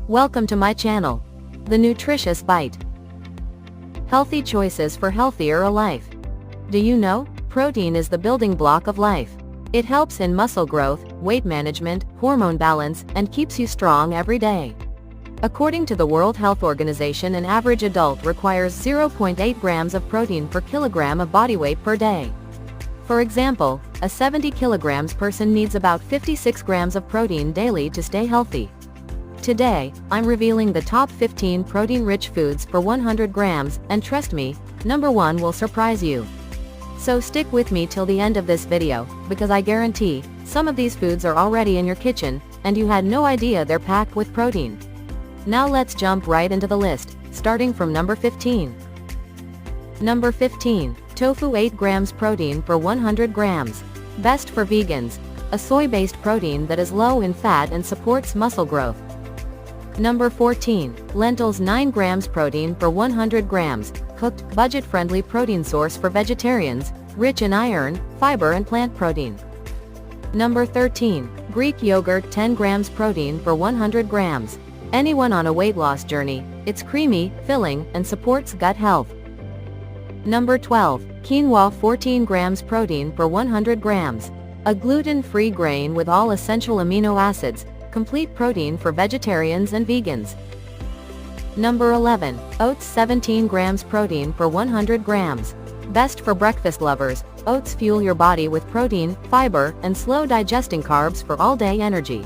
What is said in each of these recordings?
Welcome to my channel, The Nutritious Bite. Healthy choices for healthier a life. Do you know, protein is the building block of life. It helps in muscle growth, weight management, hormone balance, and keeps you strong every day. According to the World Health Organization, an average adult requires 0.8 grams of protein per kilogram of body weight per day. For example, a 70 kilograms person needs about 56 grams of protein daily to stay healthy. Today, I'm revealing the top 15 protein-rich foods for 100 grams, and trust me, number 1 will surprise you. So stick with me till the end of this video, because I guarantee, some of these foods are already in your kitchen, and you had no idea they're packed with protein. Now let's jump right into the list, starting from number 15. Number 15, tofu 8 grams protein per 100 grams. Best for vegans, a soy-based protein that is low in fat and supports muscle growth. Number 14, lentils 9 grams protein per 100 grams, cooked, budget-friendly protein source for vegetarians, rich in iron, fiber and plant protein. Number 13, Greek yogurt 10 grams protein per 100 grams. Anyone on a weight loss journey, it's creamy, filling, and supports gut health. Number 12, quinoa 14 grams protein per 100 grams. A gluten-free grain with all essential amino acids, complete protein for vegetarians and vegans. Number 11, oats 17 grams protein per 100 grams. Best for breakfast lovers, oats fuel your body with protein, fiber, and slow-digesting carbs for all-day energy.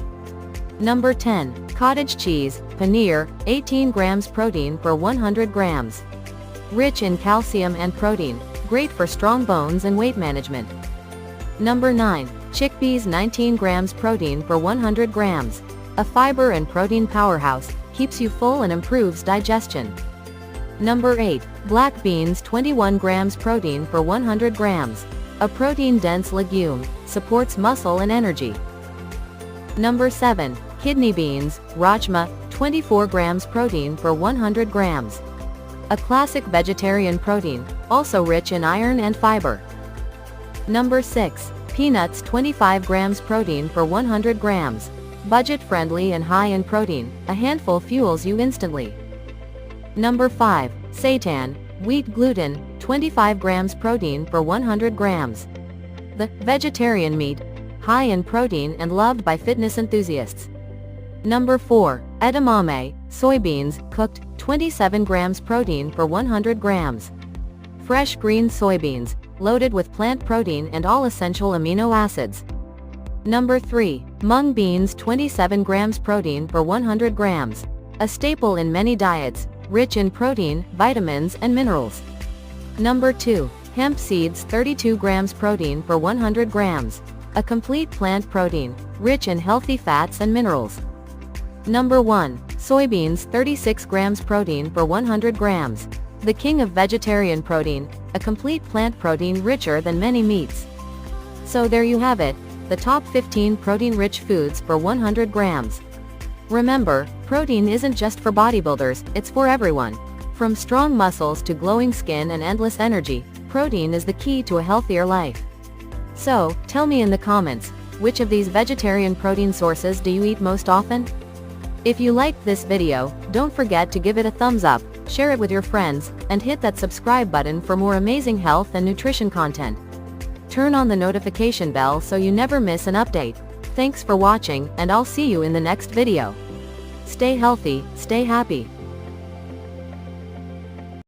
Number 10, cottage cheese, paneer, 18 grams protein per 100 grams. Rich in calcium and protein, great for strong bones and weight management. Number 9, chickpeas 19 grams protein per 100 grams. A fiber and protein powerhouse, keeps you full and improves digestion. Number 8, black beans 21 grams protein per 100 grams. A protein-dense legume, supports muscle and energy. Number 7, kidney beans, rajma, 24 grams protein per 100 grams. A classic vegetarian protein, also rich in iron and fiber. Number 6, peanuts 25 grams protein per 100 grams. Budget-friendly and high in protein, a handful fuels you instantly. Number 5, seitan, wheat gluten, 25 grams protein per 100 grams. The vegetarian meat, high in protein and loved by fitness enthusiasts. Number 4, edamame, soybeans, cooked, 27 grams protein per 100 grams. Fresh green soybeans, loaded with plant protein and all essential amino acids. Number 3, mung beans 27 grams protein per 100 grams. A staple in many diets, rich in protein, vitamins and minerals. Number 2, hemp seeds 32 grams protein per 100 grams. A complete plant protein, rich in healthy fats and minerals. Number 1, soybeans 36 grams protein per 100 grams. The king of vegetarian protein, a complete plant protein richer than many meats. So there you have it, the top 15 protein-rich foods for 100 grams. Remember, protein isn't just for bodybuilders, it's for everyone. From strong muscles to glowing skin and endless energy, protein is the key to a healthier life. So, tell me in the comments, which of these vegetarian protein sources do you eat most often? If you liked this video, don't forget to give it a thumbs up, share it with your friends, and hit that subscribe button for more amazing health and nutrition content. Turn on the notification bell so you never miss an update. Thanks for watching, and I'll see you in the next video. Stay healthy, stay happy.